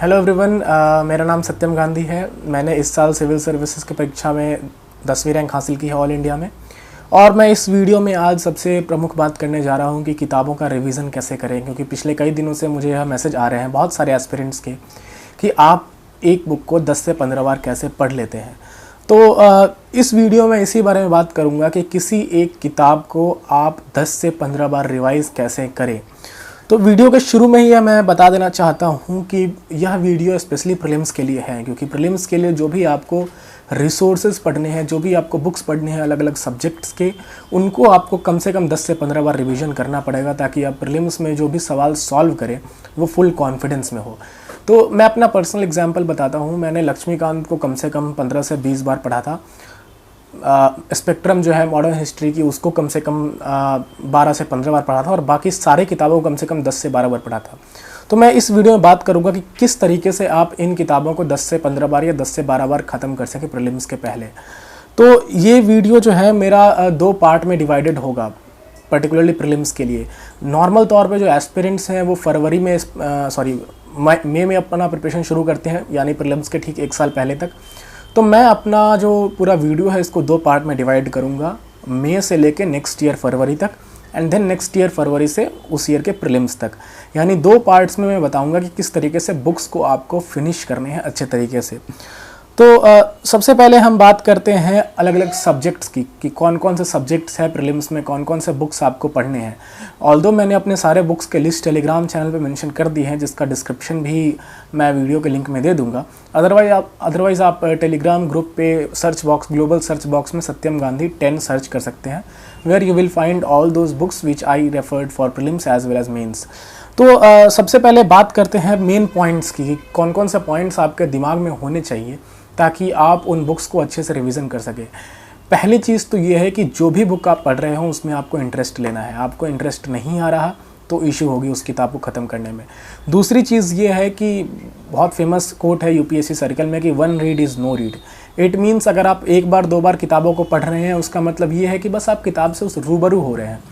Hello everyone, मेरा नाम सत्यम गांधी है। मैंने इस साल सिविल सर्विसेज की परीक्षा में 10वीं रैंक हासिल की है ऑल इंडिया में। और मैं इस वीडियो में आज सबसे प्रमुख बात करने जा रहा हूं कि किताबों का रिवीजन कैसे करें, क्योंकि पिछले कई दिनों से मुझे यह मैसेज आ रहे हैं बहुत सारे एस्पिरेंट्स के कि आप एक बुक को 10 से 15 बार कैसे पढ़ लेते हैं। तो इस वीडियो में इसी बारे में बात करूँगा कि किसी एक किताब को आप 10 से 15 बार रिवाइज़ कैसे करें। तो वीडियो के शुरू में ही मैं बता देना चाहता हूं कि यह वीडियो स्पेशली प्रीलिम्स के लिए है, क्योंकि प्रीलिम्स के लिए जो भी आपको रिसोर्सेज पढ़ने हैं, जो भी आपको बुक्स पढ़ने हैं अलग अलग सब्जेक्ट्स के, उनको आपको कम से कम 10 से 15 बार रिवीजन करना पड़ेगा, ताकि आप प्रीलिम्स में जो भी सवाल सॉल्व करें वो फुल कॉन्फिडेंस में हो। तो मैं अपना पर्सनल एग्जाम्पल बताता हूँ। मैंने लक्ष्मीकांत को कम से कम 15 से 20 बार पढ़ा था। स्पेक्ट्रम जो है मॉडर्न हिस्ट्री की, उसको कम से कम 12 से 15 बार पढ़ा था, और बाकी सारे किताबों को कम से कम 10 से 12 बार पढ़ा था। तो मैं इस वीडियो में बात करूंगा कि किस तरीके से आप इन किताबों को 10 से 15 बार या 10 से 12 बार ख़त्म कर सकें प्रीलिम्स के पहले। तो ये वीडियो जो है मेरा 2 पार्ट में डिवाइडेड होगा, पर्टिकुलरली प्रीलिम्स के लिए। नॉर्मल तौर पे जो एस्पिरेंट्स हैं वो फरवरी में मई में अपना प्रिपरेशन शुरू करते हैं, यानी प्रीलिम्स के ठीक 1 साल पहले तक। तो मैं अपना जो पूरा वीडियो है इसको 2 पार्ट में डिवाइड करूँगा, मई से लेके नेक्स्ट ईयर फरवरी तक, एंड देन नेक्स्ट ईयर फरवरी से उस ईयर के प्रीलिम्स तक। यानी 2 पार्ट्स में मैं बताऊँगा कि किस तरीके से बुक्स को आपको फिनिश करने हैं अच्छे तरीके से। तो सबसे पहले हम बात करते हैं अलग अलग सब्जेक्ट्स की, कि कौन कौन से सब्जेक्ट्स हैं प्रीलिम्स में, कौन कौन से बुक्स आपको पढ़ने हैं। ऑल्दो मैंने अपने सारे बुक्स के लिस्ट टेलीग्राम चैनल पे मेंशन कर दी है, जिसका डिस्क्रिप्शन भी मैं वीडियो के लिंक में दे दूंगा। अदरवाइज़ आप टेलीग्राम ग्रुप पे search box, global search box में सत्यम गांधी 10 सर्च कर सकते हैं, where you will find all those books which I referred for prelims as well as mains. तो सबसे पहले बात करते हैं मेन पॉइंट्स की, कौन कौन से पॉइंट्स आपके दिमाग में होने चाहिए ताकि आप उन बुक्स को अच्छे से रिवीजन कर सकें। पहली चीज़ तो ये है कि जो भी बुक आप पढ़ रहे हो उसमें आपको इंटरेस्ट लेना है। आपको इंटरेस्ट नहीं आ रहा तो इशू होगी उस किताब को ख़त्म करने में। दूसरी चीज़ ये है कि बहुत फेमस कोट है यूपीएससी सर्कल में कि 1 read is no read. It means अगर आप 1 बार 2 बार किताबों को पढ़ रहे हैं, उसका मतलब ये है कि बस आप किताब से उस रूबरू हो रहे हैं।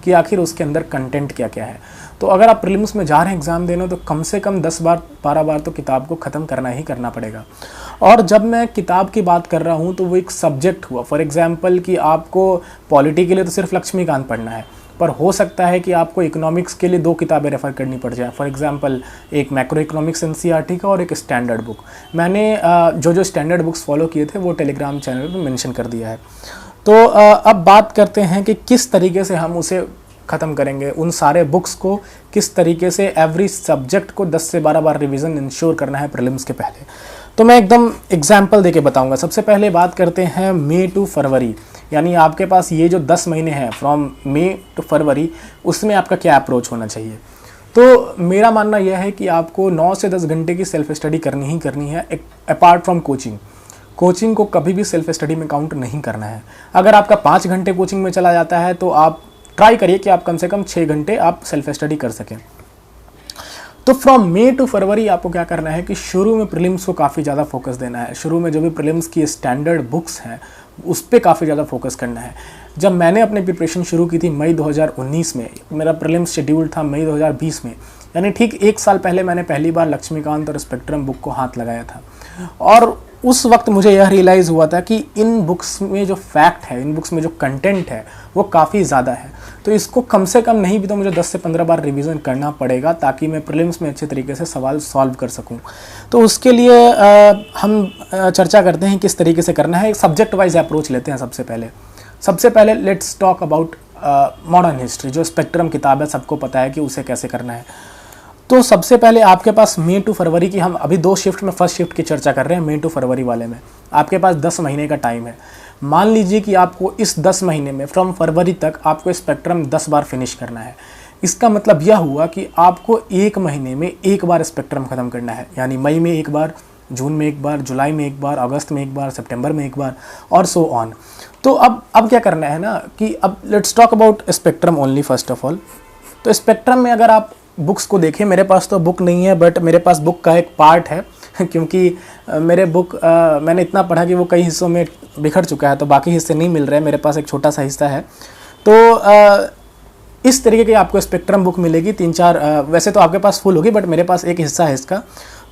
कि आखिर उसके अंदर कंटेंट क्या क्या है। तो अगर आप प्रीलिम्स में जा रहे हैं एग्ज़ाम देने, तो कम से कम 10 बार 12 बार तो किताब को ख़त्म करना ही करना पड़ेगा। और जब मैं किताब की बात कर रहा हूँ तो वो एक सब्जेक्ट हुआ। फॉर एग्जांपल कि आपको पॉलिटी के लिए तो सिर्फ लक्ष्मीकांत पढ़ना है, पर हो सकता है कि आपको इकोनॉमिक्स के लिए 2 किताबें रेफ़र करनी पड़ जाए। फॉर एग्जांपल एक मैक्रो इकोनॉमिक्स एनसीईआरटी का और एक स्टैंडर्ड बुक। मैंने जो स्टैंडर्ड बुक्स फॉलो किए थे वो टेलीग्राम चैनल पर मेंशन कर दिया है। तो अब बात करते हैं कि किस तरीके से हम उसे ख़त्म करेंगे, उन सारे बुक्स को किस तरीके से एवरी सब्जेक्ट को 10 से 12 बार रिवीजन इंश्योर करना है प्रीलिम्स के पहले। तो मैं एकदम एग्जाम्पल देके बताऊंगा। सबसे पहले बात करते हैं मई टू फरवरी, यानी आपके पास ये जो 10 महीने हैं फ्रॉम मई टू फरवरी, उसमें आपका क्या अप्रोच होना चाहिए। तो मेरा मानना यह है कि आपको 9 से 10 घंटे की सेल्फ स्टडी करनी ही करनी है, अपार्ट फ्रॉम कोचिंग। कोचिंग को कभी भी सेल्फ स्टडी में काउंट नहीं करना है। अगर आपका 5 घंटे कोचिंग में चला जाता है तो आप ट्राई करिए कि आप कम से कम 6 घंटे आप सेल्फ स्टडी कर सकें। तो फ्रॉम मई टू फरवरी आपको क्या करना है कि शुरू में प्रीलिम्स को काफ़ी ज़्यादा फोकस देना है। शुरू में जो भी प्रीलिम्स की स्टैंडर्ड बुक्स हैं उस पर काफ़ी ज़्यादा फोकस करना है। जब मैंने अपनी प्रिपरेशन शुरू की थी मई 2019 में, मेरा प्रीलिम्स शेड्यूल था मई 2020 में, यानी ठीक 1 साल पहले मैंने पहली बार लक्ष्मीकांत और स्पेक्ट्रम बुक को हाथ लगाया था। और उस वक्त मुझे यह रियलाइज़ हुआ था कि इन बुक्स में जो फैक्ट है, इन बुक्स में जो कंटेंट है वो काफ़ी ज़्यादा है। तो इसको कम से कम नहीं भी तो मुझे 10 से 15 बार रिवीजन करना पड़ेगा, ताकि मैं प्रीलिम्स में अच्छे तरीके से सवाल सॉल्व कर सकूं। तो उसके लिए हम चर्चा करते हैं किस तरीके से करना है। एक सब्जेक्ट वाइज अप्रोच लेते हैं। सबसे पहले let's talk about modern history. जो स्पेक्ट्रम किताब है सबको पता है कि उसे कैसे करना है। तो सबसे पहले आपके पास मई टू फरवरी की, हम अभी 2 शिफ्ट में फर्स्ट शिफ्ट की चर्चा कर रहे हैं, मई टू फरवरी वाले में आपके पास 10 महीने का टाइम है। मान लीजिए कि आपको इस 10 महीने में फ्रॉम फरवरी तक आपको स्पेक्ट्रम 10 बार फिनिश करना है। इसका मतलब यह हुआ कि आपको 1 महीने में 1 बार स्पेक्ट्रम ख़त्म करना है, यानी मई में 1 बार, जून में एक बार, जुलाई में एक बार, अगस्त में एक बार, सितंबर में एक बार और सो ऑन। तो अब क्या करना है ना कि अब let's talk about spectrum only first of all. तो स्पेक्ट्रम में अगर आप बुक्स को देखें, मेरे पास तो बुक नहीं है बट मेरे पास बुक का एक पार्ट है क्योंकि मेरे बुक मैंने इतना पढ़ा कि वो कई हिस्सों में बिखर चुका है, तो बाकी हिस्से नहीं मिल रहे हैं, मेरे पास एक छोटा सा हिस्सा है। तो इस तरीके की आपको स्पेक्ट्रम बुक मिलेगी, 3-4 वैसे तो आपके पास फुल होगी बट मेरे पास एक हिस्सा है इसका।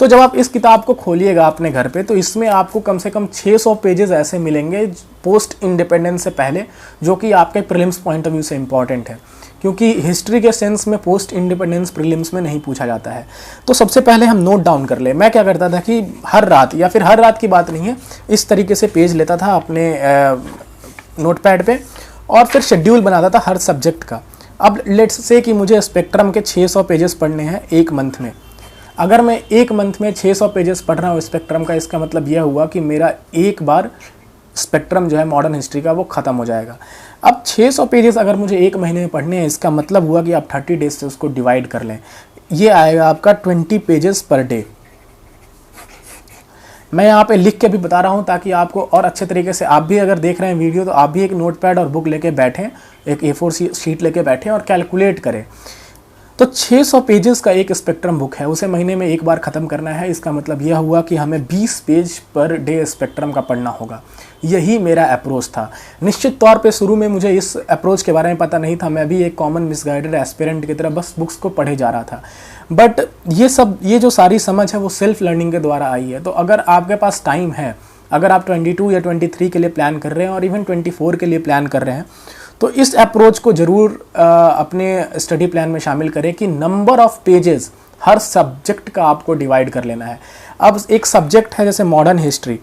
तो जब आप इस किताब को खोलिएगा अपने घर पे तो इसमें आपको कम से कम 600 पेजेस ऐसे मिलेंगे पोस्ट इंडिपेंडेंस से पहले, जो कि आपके प्रीलिम्स पॉइंट ऑफ व्यू से इंपॉर्टेंट है, क्योंकि हिस्ट्री के सेंस में पोस्ट इंडिपेंडेंस प्रीलिम्स में नहीं पूछा जाता है। तो सबसे पहले हम नोट डाउन कर ले। मैं क्या करता था कि हर रात, या फिर हर रात की बात नहीं है, इस तरीके से पेज लेता था अपने नोटपैड पे और फिर शेड्यूल बनाता था हर सब्जेक्ट का। अब लेट्स से कि मुझे स्पेक्ट्रम के 600 पेजेस पढ़ने हैं एक मंथ में। अगर मैं एक मंथ में 600 पेजेस पढ़ रहा हूँ स्पेक्ट्रम का, इसका मतलब यह हुआ कि मेरा एक बार स्पेक्ट्रम जो है मॉडर्न हिस्ट्री का वो ख़त्म हो जाएगा। अब 600 पेजेस अगर मुझे एक महीने में पढ़ने हैं, इसका मतलब हुआ कि आप 30 डेज से उसको डिवाइड कर लें, ये आएगा आपका 20 पेजेस पर डे। मैं यहाँ पे लिख के भी बता रहा हूँ ताकि आपको और अच्छे तरीके से, आप भी अगर देख रहे हैं वीडियो तो आप भी एक नोटपैड और बुक लेके बैठें, एक A4 शीट लेके बैठें और कैलकुलेट करें। तो 600 पेजेस का एक स्पेक्ट्रम बुक है, उसे महीने में एक बार ख़त्म करना है। इसका मतलब यह हुआ कि हमें 20 पेज पर डे स्पेक्ट्रम का पढ़ना होगा। यही मेरा अप्रोच था। निश्चित तौर पे शुरू में मुझे इस अप्रोच के बारे में पता नहीं था, मैं भी एक कॉमन मिसगाइडेड एस्पिरेंट की तरह बस बुक्स को पढ़े जा रहा था। बट ये जो सारी समझ है वो सेल्फ लर्निंग के द्वारा आई है। तो अगर आपके पास टाइम है, अगर आप 22 या 23 के लिए प्लान कर रहे हैं और इवन 24 के लिए प्लान कर रहे हैं, तो इस अप्रोच को ज़रूर अपने स्टडी प्लान में शामिल करें कि number of pages her subject का आपको डिवाइड कर लेना है। अब एक सब्जेक्ट है जैसे मॉडर्न हिस्ट्री,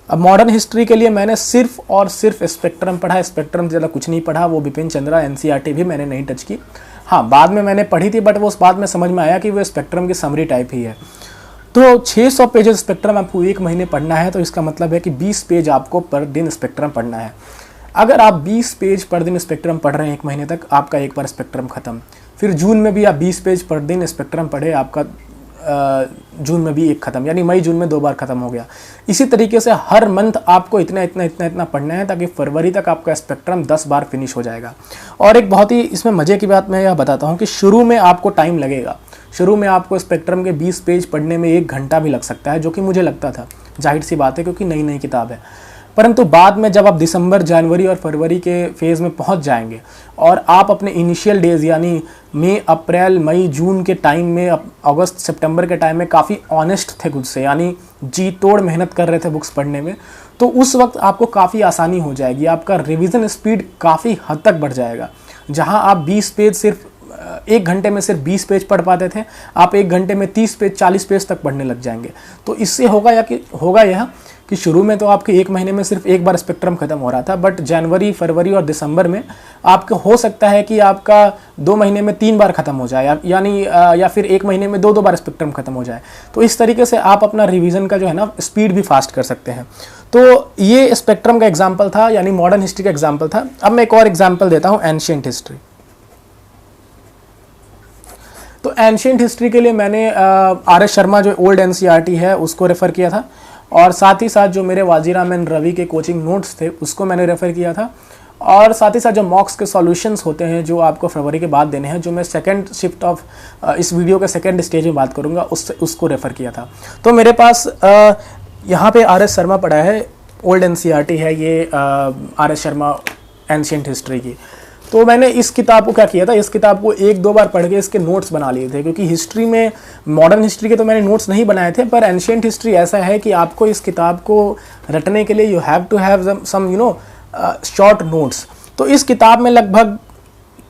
अब मॉडर्न हिस्ट्री के लिए मैंने सिर्फ और सिर्फ स्पेक्ट्रम पढ़ा, स्पेक्ट्रम से ज़्यादा कुछ नहीं पढ़ा। वो बिपिन चंद्रा NCERT भी मैंने नहीं टच की। हाँ, बाद में मैंने पढ़ी थी बट वो उस बाद में समझ में आया कि वो स्पेक्ट्रम की समरी टाइप ही है। तो 600 पेजेस स्पेक्ट्रम आपको एक महीने पढ़ना है, तो इसका मतलब है कि 20 पेज आपको पर दिन स्पेक्ट्रम पढ़ना है। अगर आप 20 पेज पर दिन स्पेक्ट्रम पढ़ रहे हैं एक महीने तक, आपका एक बार स्पेक्ट्रम ख़त्म। फिर जून में भी आप 20 पेज पर दिन स्पेक्ट्रम पढ़े, आपका जून में भी एक ख़त्म, यानी मई जून में 2 बार ख़त्म हो गया। इसी तरीके से हर मंथ आपको इतना पढ़ना है ताकि फरवरी तक आपका स्पेक्ट्रम 10 बार फिनिश हो जाएगा। और एक बहुत ही इसमें मज़े की बात मैं यह बताता हूँ कि शुरू में आपको टाइम लगेगा। शुरू में आपको स्पेक्ट्रम के 20 पेज पढ़ने में 1 घंटा भी लग सकता है, जो कि मुझे लगता था, जाहिर सी बात है क्योंकि नई किताब है। परंतु बाद में जब आप दिसंबर, जनवरी और फरवरी के फेज़ में पहुंच जाएंगे और आप अपने इनिशियल डेज़ यानी मई, अप्रैल, मई, जून के टाइम में, अगस्त, सितंबर के टाइम में काफ़ी ऑनेस्ट थे खुद से, यानी जी तोड़ मेहनत कर रहे थे बुक्स पढ़ने में, तो उस वक्त आपको काफ़ी आसानी हो जाएगी। आपका रिवीजन स्पीड काफ़ी हद तक बढ़ जाएगा। जहाँ आप 20 पेज सिर्फ 1 घंटे में सिर्फ 20 पेज पढ़ पाते थे, आप 1 घंटे में 30 पेज, 40 पेज तक पढ़ने लग जाएंगे। तो इससे होगा यह कि शुरू में तो आपके एक महीने में सिर्फ एक बार स्पेक्ट्रम खत्म हो रहा था, बट जनवरी, फरवरी और दिसंबर में आपका हो सकता है कि आपका 2 महीने में 3 बार खत्म हो जाए, यानी या फिर 1 महीने में 2 बार स्पेक्ट्रम खत्म हो जाए। तो इस तरीके से आप अपना रिवीजन का जो है ना स्पीड भी फास्ट कर सकते हैं। तो ये स्पेक्ट्रम का एग्जाम्पल था, यानी मॉडर्न हिस्ट्री का एग्जाम्पल था। अब मैं एक और एग्जाम्पल देता हूँ, एंशिएंट हिस्ट्री। तो एंशिएंट हिस्ट्री के लिए मैंने RS शर्मा जो ओल्ड NCERT है उसको रेफ़र किया था, और साथ ही साथ जो मेरे वाजीराम एंड रवि के कोचिंग नोट्स थे उसको मैंने रेफ़र किया था, और साथ ही साथ जो मॉक्स के सॉल्यूशंस होते हैं जो आपको फरवरी के बाद देने हैं, जो मैं सेकंड शिफ्ट ऑफ इस वीडियो के सेकंड स्टेज में बात करूंगा, उसको रेफ़र किया था। तो मेरे पास यहाँ पे RS शर्मा पढ़ा है, ओल्ड NCERT है ये RS शर्मा एंशिएंट हिस्ट्री की। तो मैंने इस किताब को क्या किया था, इस किताब को 1-2 बार पढ़ के इसके नोट्स बना लिए थे, क्योंकि हिस्ट्री में, मॉडर्न हिस्ट्री के तो मैंने नोट्स नहीं बनाए थे, पर एंशिएंट हिस्ट्री ऐसा है कि आपको इस किताब को रटने के लिए you have to have some short notes. तो इस किताब में लगभग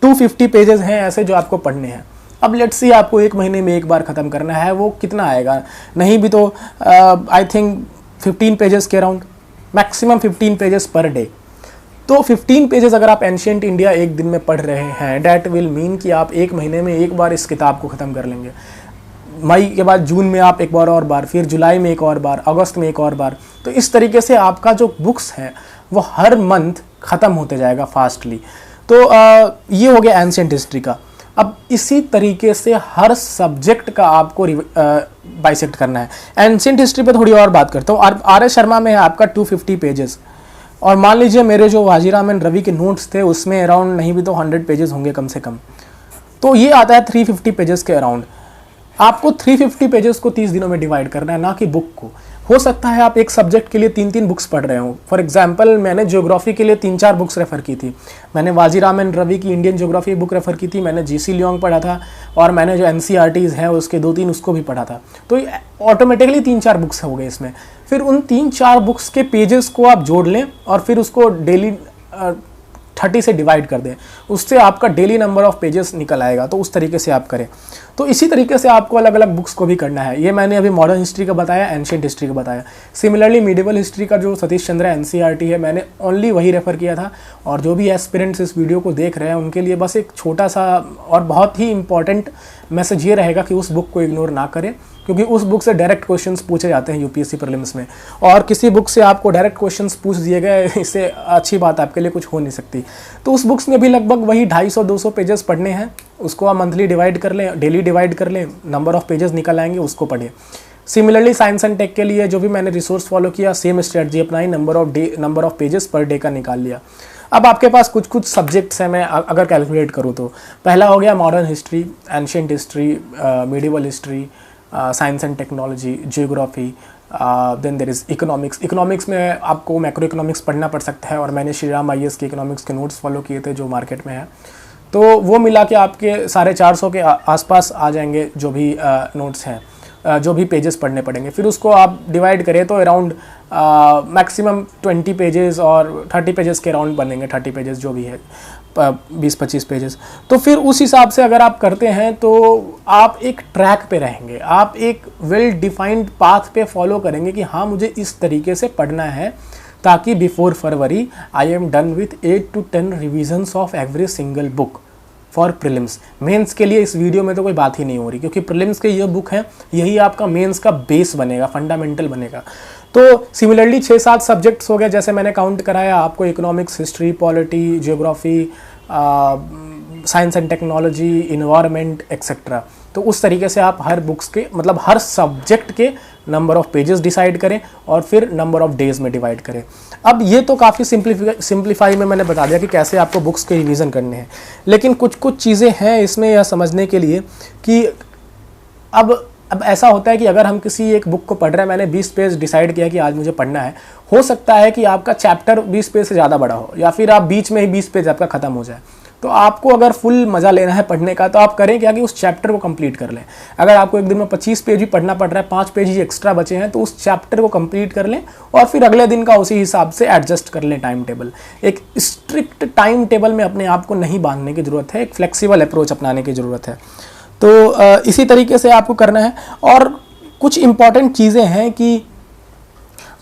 250 पेजेस हैं ऐसे जो आपको पढ़ने हैं। अब लेट्स सी आपको एक महीने में एक बार ख़त्म करना है, वो कितना आएगा, नहीं भी तो आई थिंक 15 पेजेस के around, maximum 15 pages per day. तो 15 पेजेस अगर आप एंशिएंट इंडिया एक दिन में पढ़ रहे हैं, डैट विल मीन कि आप एक महीने में एक बार इस किताब को ख़त्म कर लेंगे। मई के बाद जून में आप एक और बार, फिर जुलाई में एक और बार, अगस्त में एक और बार। तो इस तरीके से आपका जो बुक्स हैं वो हर मंथ ख़त्म होते जाएगा फास्टली। तो ये हो गया एंशिएंट हिस्ट्री का। अब इसी तरीके से हर सब्जेक्ट का आपको बाइसेक्ट करना है। एंशिएंट हिस्ट्री पे थोड़ी और बात करता हूँ। आर एस शर्मा में है आपका 250 पेजेस, और मान लीजिए मेरे जो वाजीराम एंड रवि के नोट्स थे उसमें अराउंड नहीं भी तो 100 पेजेस होंगे कम से कम, तो ये आता है 350 पेजेस के अराउंड। आपको 350 पेजेस को 30 दिनों में डिवाइड करना है, ना कि बुक को। हो सकता है आप एक सब्जेक्ट के लिए 3-3 बुक्स पढ़ रहे हो। फॉर एग्जांपल मैंने ज्योग्राफी के लिए 3-4 बुक्स रेफ़र की थी। मैंने वाजीराम एंड रवि की इंडियन ज्योग्राफी बुक रेफ़र की थी, मैंने जीसी लियोंग पढ़ा था, और मैंने जो एनसीईआरटीज़ हैं उसके 2-3 उसको भी पढ़ा था। तो ऑटोमेटिकली 3-4 बुक्स हो गए इसमें। फिर उन 3-4 बुक्स के पेजेस को आप जोड़ लें और फिर उसको डेली 30 से डिवाइड कर दें, उससे आपका डेली नंबर ऑफ पेजेस निकल आएगा। तो उस तरीके से आप करें। तो इसी तरीके से आपको अलग अलग बुक्स को भी करना है। ये मैंने अभी मॉडर्न हिस्ट्री का बताया, एंशिएंट हिस्ट्री का बताया। सिमिलरली मिडिवल हिस्ट्री का जो सतीश चंद्रा एनसीईआरटी है, मैंने ओनली वही रेफ़र किया था। और जो भी एस्पिरेंट्स इस वीडियो को देख रहे हैं उनके लिए बस एक छोटा सा और बहुत ही इंपॉर्टेंट मैसेज ये रहेगा कि उस बुक को इग्नोर ना करें, क्योंकि उस बुक से डायरेक्ट क्वेश्चंस पूछे जाते हैं यूपीएससी प्रीलिम्स में। और किसी बुक से आपको डायरेक्ट क्वेश्चंस पूछ दिए गए, इससे अच्छी बात आपके लिए कुछ हो नहीं सकती। तो उस बुक्स में भी लगभग वही 250-200 पेजेस पढ़ने हैं। उसको आप मंथली डिवाइड कर लें, डेली डिवाइड कर लें, नंबर ऑफ पेजेस निकल आएंगे, उसको पढ़ें। सिमिलरली साइंस एंड टेक के लिए जो भी मैंने रिसोर्स फॉलो किया, सेम स्ट्रेटजी अपनाई, number of pages per day का निकाल लिया। अब आपके पास कुछ कुछ सब्जेक्ट्स हैं, मैं अगर कैलकुलेट करूँ तो पहला हो गया modern history, ancient history, medieval history, science and technology, geography, then there is economics. Economics में आपको मैक्रो इकोनॉमिक्स पढ़ना पड़ सकता है, और मैंने श्रीराम आईएएस के इकोनॉमिक्स के नोट्स फॉलो किए थे जो मार्केट में है। तो वो मिला के आपके 450 के आसपास आ जाएंगे जो भी नोट्स हैं, जो भी पेजेस पढ़ने पड़ेंगे। फिर उसको आप डिवाइड करें तो अराउंड मैक्सिमम 20 पेजेस और 30 पेजेस के अराउंड बनेंगे। 30 पेजेस जो भी है, 20-25 पेजेस। तो फिर उस हिसाब से अगर आप करते हैं तो आप एक ट्रैक पे रहेंगे, आप एक वेल डिफाइंड पाथ पे फॉलो करेंगे कि हाँ मुझे इस तरीके से पढ़ना है, ताकि before February I am done with 8 to 10 revisions of every single book for prelims. Mains के लिए इस वीडियो में तो कोई बात ही नहीं हो रही, क्योंकि प्रीलिम्स के ये बुक है, यही आपका मेंस का बेस बनेगा, फंडामेंटल बनेगा। तो सिमिलरली 6-7 सब्जेक्ट्स हो गए, जैसे मैंने काउंट कराया आपको, economics, history, polity, geography, science and technology, environment etcetera. तो उस तरीके से आप हर बुक्स के मतलब हर सब्जेक्ट के नंबर ऑफ पेजेस डिसाइड करें और फिर नंबर ऑफ डेज में डिवाइड करें। अब ये तो काफ़ी सिंप्लीफाई में मैंने बता दिया कि कैसे आपको बुक्स के रिवीजन करने हैं, लेकिन कुछ कुछ चीज़ें हैं इसमें यह समझने के लिए कि अब ऐसा होता है कि अगर हम किसी एक बुक को पढ़ रहे हैं, मैंने 20 पेज डिसाइड किया कि आज मुझे पढ़ना है, हो सकता है कि आपका चैप्टर 20 पेज से ज़्यादा बड़ा हो, या फिर आप बीच में ही 20 पेज आपका ख़त्म हो जाए। तो आपको अगर फुल मज़ा लेना है पढ़ने का, तो आप करें क्या कि उस चैप्टर को कंप्लीट कर लें। अगर आपको एक दिन में 25 पेज भी पढ़ना पड़ रहा है, 5 पेज ही एक्स्ट्रा बचे हैं, तो उस चैप्टर को कंप्लीट कर लें और फिर अगले दिन का उसी हिसाब से एडजस्ट कर लें टाइम टेबल। एक स्ट्रिक्ट टाइम टेबल में अपने आप को नहीं बांधने की ज़रूरत है, एक फ्लेक्सिबल अप्रोच अपनाने की ज़रूरत है। तो इसी तरीके से आपको करना है। और कुछ इंपॉर्टेंट चीज़ें हैं कि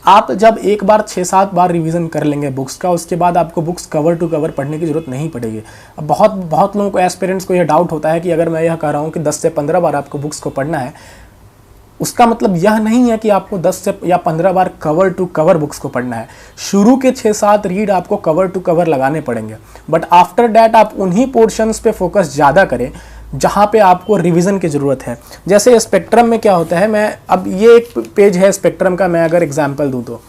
आप जब एक बार 6-7 बार रिवीजन कर लेंगे बुक्स का, उसके बाद आपको बुक्स कवर टू कवर पढ़ने की ज़रूरत नहीं पड़ेगी। अब बहुत लोगों को, एस्पिरेंट्स को यह डाउट होता है कि अगर मैं यह कह रहा हूँ कि 10 से 15 बार आपको बुक्स को पढ़ना है, उसका मतलब यह नहीं है कि आपको 10 से या 15 बार कवर टू कवर बुक्स को पढ़ना है। शुरू के 6-7 रीड आपको कवर टू कवर लगाने पड़ेंगे, बट आफ्टर डैट आप उन्हीं पोर्शंस पे फोकस ज़्यादा करें जहाँ पे आपको रिवीजन की ज़रूरत है। जैसे स्पेक्ट्रम में क्या होता है, मैं अब ये एक पेज है स्पेक्ट्रम का, मैं अगर एग्जांपल दूँ तो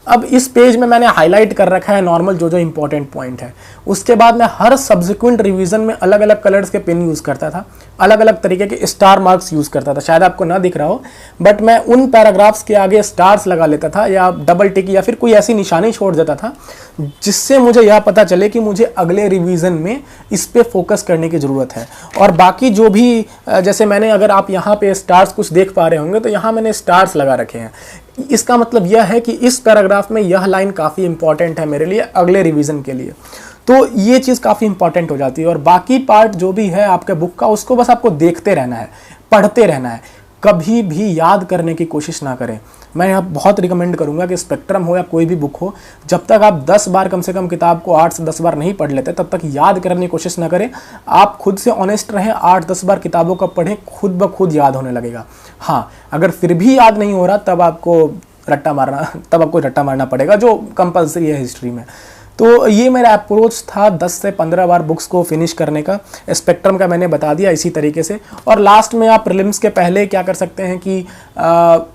अब इस पेज में मैंने हाईलाइट कर रखा है नॉर्मल जो इंपॉर्टेंट पॉइंट है। उसके बाद मैं हर सब्सिक्वेंट रिवीजन में अलग अलग कलर्स के पेन यूज़ करता था, अलग अलग तरीके के स्टार मार्क्स यूज़ करता था। शायद आपको ना दिख रहा हो, बट मैं उन पैराग्राफ्स के आगे स्टार्स लगा लेता था या डबल टिक या फिर कोई ऐसी निशानी छोड़ देता था जिससे मुझे यह पता चले कि मुझे अगले रिवीजन में इस पे फोकस करने की ज़रूरत है। और बाकी जो भी, जैसे मैंने, अगर आप यहाँ पे स्टार्स कुछ देख पा रहे होंगे तो यहाँ मैंने स्टार्स लगा रखे हैं। इसका मतलब यह है कि इस पैराग्राफ में यह लाइन काफ़ी इंपॉर्टेंट है मेरे लिए अगले रिवीजन के लिए। तो ये चीज़ काफ़ी इंपॉर्टेंट हो जाती है। और बाकी पार्ट जो भी है आपके बुक का, उसको बस आपको देखते रहना है, पढ़ते रहना है, कभी भी याद करने की कोशिश ना करें। मैं यहाँ बहुत रिकमेंड करूँगा कि स्पेक्ट्रम हो या कोई भी बुक हो, जब तक आप 10 बार कम से कम किताब को 8 से 10 बार नहीं पढ़ लेते, तब तक याद करने की कोशिश ना करें। आप खुद से ऑनेस्ट रहें, 8-10 बार किताबों का पढ़ें, खुद ब खुद याद होने लगेगा। हाँ, अगर फिर भी याद नहीं हो रहा तब आपको रट्टा मारना पड़ेगा, जो कंपलसरी है हिस्ट्री में। तो ये मेरा अप्रोच था 10 से 15 बार बुक्स को फिनिश करने का। स्पेक्ट्रम का मैंने बता दिया इसी तरीके से। और लास्ट में आप प्रीलिम्स के पहले क्या कर सकते हैं कि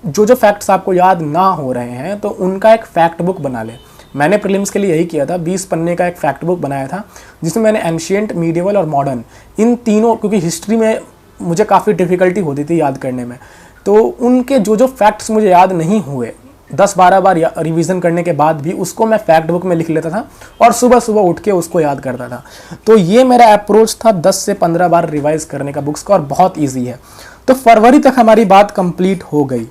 जो फैक्ट्स आपको याद ना हो रहे हैं तो उनका एक फैक्ट बुक बना लें। मैंने प्रीलिम्स के लिए यही किया था, 20 पन्ने का एक फैक्ट बुक बनाया था जिसमें मैंने एंशिएंट, मीडिएवल और मॉडर्न इन तीनों, क्योंकि हिस्ट्री में मुझे काफ़ी डिफ़िकल्टी होती थी याद करने में, तो उनके जो फैक्ट्स मुझे याद नहीं हुए 10-12 बार रिवीजन करने के बाद भी उसको मैं फैक्ट बुक में लिख लेता था और सुबह सुबह उठ के उसको याद करता था। तो ये मेरा अप्रोच था 10 से 15 बार रिवाइज करने का बुक्स का, और बहुत ईजी है। तो फरवरी तक हमारी बात कंप्लीट हो गई।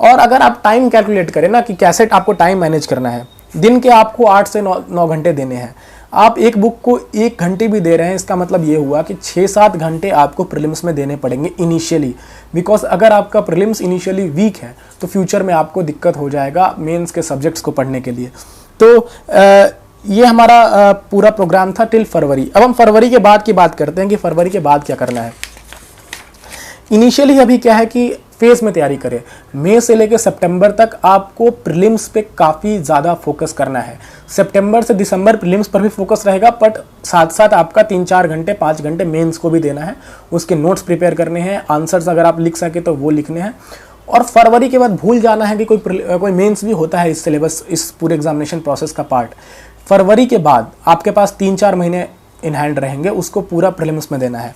और अगर आप टाइम कैलकुलेट करें ना कि कैसे आपको टाइम मैनेज करना है, दिन के आपको 8 से 9 घंटे देने हैं, आप एक बुक को 1 घंटे भी दे रहे हैं, इसका मतलब ये हुआ कि 6-7 घंटे आपको प्रीलिम्स में देने पड़ेंगे इनिशियली। बिकॉज अगर आपका प्रीलिम्स इनिशियली वीक है तो फ्यूचर में आपको दिक्कत हो जाएगा मेंस के सब्जेक्ट्स को पढ़ने के लिए। तो ये हमारा पूरा प्रोग्राम था टिल फरवरी। अब हम फरवरी के बाद की बात करते हैं कि फरवरी के बाद क्या करना है। इनिशियली अभी क्या है कि फेज में तैयारी करें। मई से लेकर सितंबर तक आपको प्रीलिम्स पे काफ़ी ज़्यादा फोकस करना है। सितंबर से दिसंबर प्रीलिम्स पर भी फोकस रहेगा, बट साथ साथ आपका 3-4 घंटे 5 घंटे मेंस को भी देना है। उसके नोट्स प्रिपेयर करने हैं, आंसर्स अगर आप लिख सके तो वो लिखने हैं। और फरवरी के बाद भूल जाना है कि कोई मेंस भी होता है इस सिलेबस, इस पूरे एग्जामिनेशन प्रोसेस का पार्ट। फरवरी के बाद आपके पास 3-4 महीने इन हैंड रहेंगे, उसको पूरा प्रीलिम्स में देना है।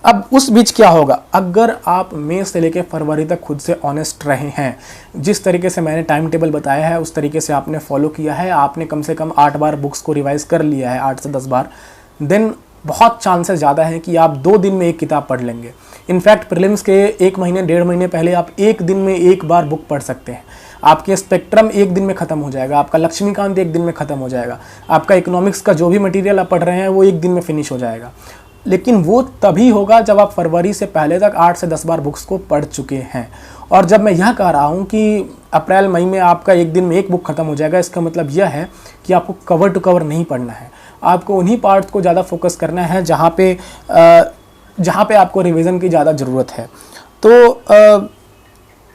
अब उस बीच क्या होगा, अगर आप मई से लेकर फरवरी तक खुद से ऑनेस्ट रहे हैं, जिस तरीके से मैंने टाइम टेबल बताया है उस तरीके से आपने फॉलो किया है, आपने कम से कम 8 बार बुक्स को रिवाइज कर लिया है, 8 से 10 बार, देन बहुत चांसेस ज़्यादा हैं कि आप 2 दिन में एक किताब पढ़ लेंगे। इनफैक्ट प्रीलिम्स के 1 महीने 1.5 महीने पहले आप 1 दिन में 1 बार बुक पढ़ सकते हैं। आपके स्पेक्ट्रम 1 दिन में ख़त्म हो जाएगा, आपका लक्ष्मीकांत 1 दिन में ख़त्म हो जाएगा, आपका इकोनॉमिक्स का जो भी मटेरियल आप पढ़ रहे हैं वो 1 दिन में फिनिश हो जाएगा। लेकिन वो तभी होगा जब आप फरवरी से पहले तक 8 से 10 बार बुक्स को पढ़ चुके हैं। और जब मैं यह कह रहा हूँ कि अप्रैल मई में आपका 1 दिन में 1 बुक खत्म हो जाएगा, इसका मतलब यह है कि आपको कवर टू कवर नहीं पढ़ना है। आपको उन्हीं पार्ट्स को ज़्यादा फोकस करना है जहाँ पे आपको रिवीजन की ज़्यादा ज़रूरत है। तो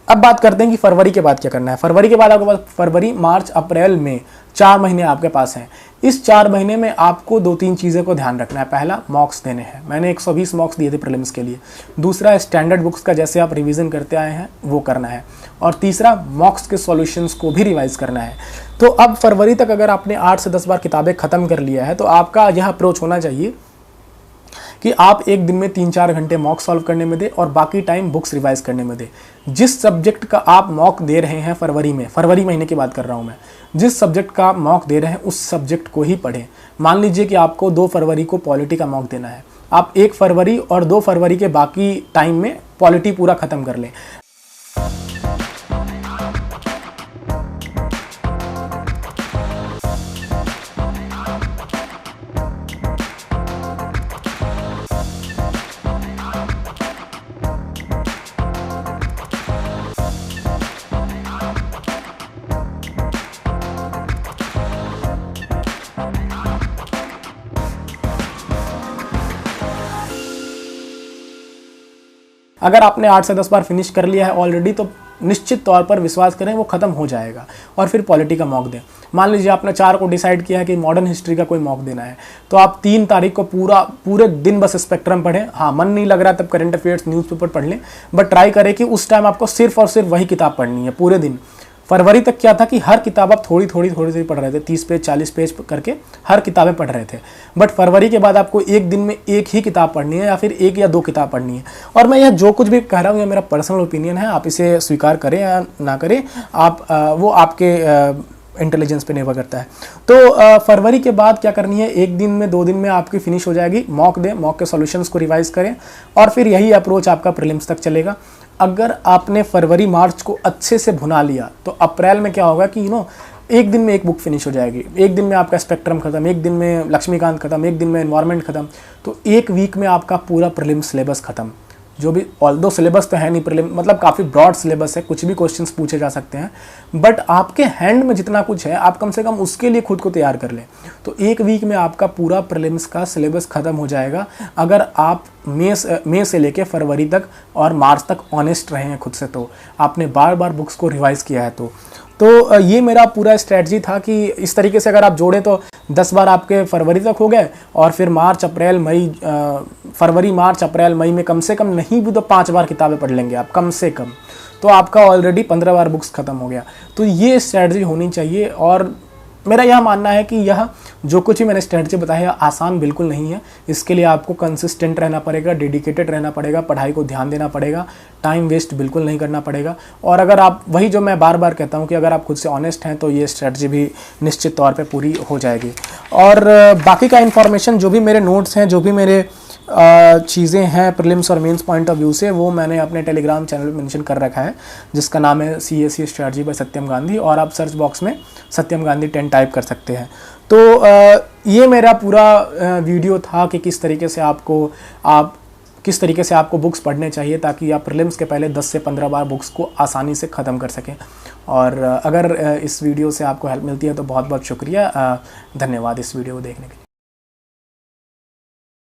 अब बात करते हैं कि फरवरी के बाद क्या करना है। फरवरी के बाद आपके पास फरवरी, मार्च, अप्रैल, मई 4 महीने आपके पास हैं। इस 4 महीने में आपको 2-3 चीज़ें को ध्यान रखना है। पहला, मॉक्स देने हैं। मैंने 120 मॉक्स दिए थे प्रीलिम्स के लिए। दूसरा, स्टैंडर्ड बुक्स का जैसे आप रिवीजन करते आए हैं वो करना है। और तीसरा, मॉक्स के सॉल्यूशंस को भी रिवाइज करना है। तो अब फरवरी तक अगर आपने 8 से 10 बार किताबें ख़त्म कर लिया है तो आपका यह अप्रोच होना चाहिए कि आप 1 दिन में 3-4 घंटे मॉक सॉल्व करने में दें और बाकी टाइम बुक्स रिवाइज करने में दें। जिस सब्जेक्ट का आप मॉक दे रहे हैं फरवरी में, फरवरी महीने की बात कर रहा हूं मैं, जिस सब्जेक्ट का आप मॉक दे रहे हैं उस सब्जेक्ट को ही पढ़ें। मान लीजिए कि आपको 2 फरवरी को पॉलिटी का मॉक देना है, आप 1 फरवरी और 2 फरवरी के बाकी टाइम में पॉलिटी पूरा ख़त्म कर लें। अगर आपने 8 से 10 बार फिनिश कर लिया है ऑलरेडी तो निश्चित तौर पर विश्वास करें वो ख़त्म हो जाएगा। और फिर पॉलिटी का मॉक दें। मान लीजिए आपने 4 को डिसाइड किया है कि मॉडर्न हिस्ट्री का कोई मॉक देना है, तो आप 3 तारीख को पूरे दिन बस स्पेक्ट्रम पढ़ें। हाँ, मन नहीं लग रहा तब करंट अफेयर्स न्यूज़पेपर पढ़ लें, बट ट्राई करें कि उस टाइम आपको सिर्फ और सिर्फ वही किताब पढ़नी है पूरे दिन। फरवरी तक क्या था कि हर किताब आप थोड़ी थोड़ी पढ़ रहे थे, 30 पेज 40 पेज करके हर किताबें पढ़ रहे थे। बट फरवरी के बाद आपको 1 दिन में 1 ही किताब पढ़नी है या फिर 1 या 2 किताब पढ़नी है। और मैं यह जो कुछ भी कह रहा हूँ ये मेरा पर्सनल ओपिनियन है, आप इसे स्वीकार करें या ना करें, वो आपके इंटेलिजेंस पे निर्भर करता है। तो फरवरी के बाद क्या करनी है, 1 दिन में 2 दिन में आपकी फिनिश हो जाएगी। मॉक दें, मॉक के सॉल्यूशंस को रिवाइज करें और फिर यही अप्रोच आपका प्रीलिम्स तक चलेगा। अगर आपने फरवरी मार्च को अच्छे से भुना लिया तो अप्रैल में क्या होगा कि 1 दिन में 1 बुक फिनिश हो जाएगी। 1 दिन में आपका स्पेक्ट्रम खत्म, 1 दिन में लक्ष्मीकांत खत्म, 1 दिन में एनवायरनमेंट खत्म। तो 1 वीक में आपका पूरा प्रीलिम्स सिलेबस खत्म। जो भी ऑल्दो सिलेबस तो है नहीं प्रीलिम, मतलब काफ़ी ब्रॉड सिलेबस है, कुछ भी क्वेश्चंस पूछे जा सकते हैं, बट आपके हैंड में जितना कुछ है आप कम से कम उसके लिए खुद को तैयार कर लें। तो 1 वीक में आपका पूरा प्रीलिम्स का सिलेबस ख़त्म हो जाएगा अगर आप मई से लेकर फरवरी तक और मार्च तक ऑनेस्ट रहे हैं खुद से, तो आपने बार बार बुक्स को रिवाइज़ किया है। तो ये मेरा पूरा स्ट्रेटजी था कि इस तरीके से अगर आप जोड़ें तो 10 बार आपके फरवरी तक हो गए, और फिर मार्च अप्रैल मई, फरवरी मार्च अप्रैल मई में कम से कम नहीं भी तो 5 बार किताबें पढ़ लेंगे आप कम से कम, तो आपका ऑलरेडी 15 बार बुक्स ख़त्म हो गया। तो ये स्ट्रेटजी होनी चाहिए, और मेरा यह मानना है कि यह जो कुछ भी मैंने स्ट्रेटजी बताया आसान बिल्कुल नहीं है। इसके लिए आपको कंसिस्टेंट रहना पड़ेगा, डेडिकेटेड रहना पड़ेगा, पढ़ाई को ध्यान देना पड़ेगा, टाइम वेस्ट बिल्कुल नहीं करना पड़ेगा। और अगर आप, वही जो मैं बार बार कहता हूँ कि अगर आप खुद से ऑनेस्ट हैं तो ये स्ट्रेटजी भी निश्चित तौर पे पूरी हो जाएगी। और बाकी का इन्फॉर्मेशन, जो भी मेरे नोट्स हैं, जो भी मेरे चीज़ें हैं प्रीलिम्स और मेंस पॉइंट ऑफ व्यू से, वो मैंने अपने टेलीग्राम चैनल पे मेंशन कर रखा है, जिसका नाम है CSE स्ट्रेटजी बाय सत्यम गांधी, और आप सर्च बॉक्स में सत्यम गांधी 10 टाइप कर सकते हैं। तो ये मेरा पूरा वीडियो था कि किस तरीके से आपको बुक्स पढ़ने चाहिए ताकि आप प्रीलिम्स के पहले 10 से 15 बार बुक्स को आसानी से ख़त्म कर सकें। और अगर इस वीडियो से आपको हेल्प मिलती है तो बहुत बहुत शुक्रिया, धन्यवाद इस वीडियो को देखने के लिए।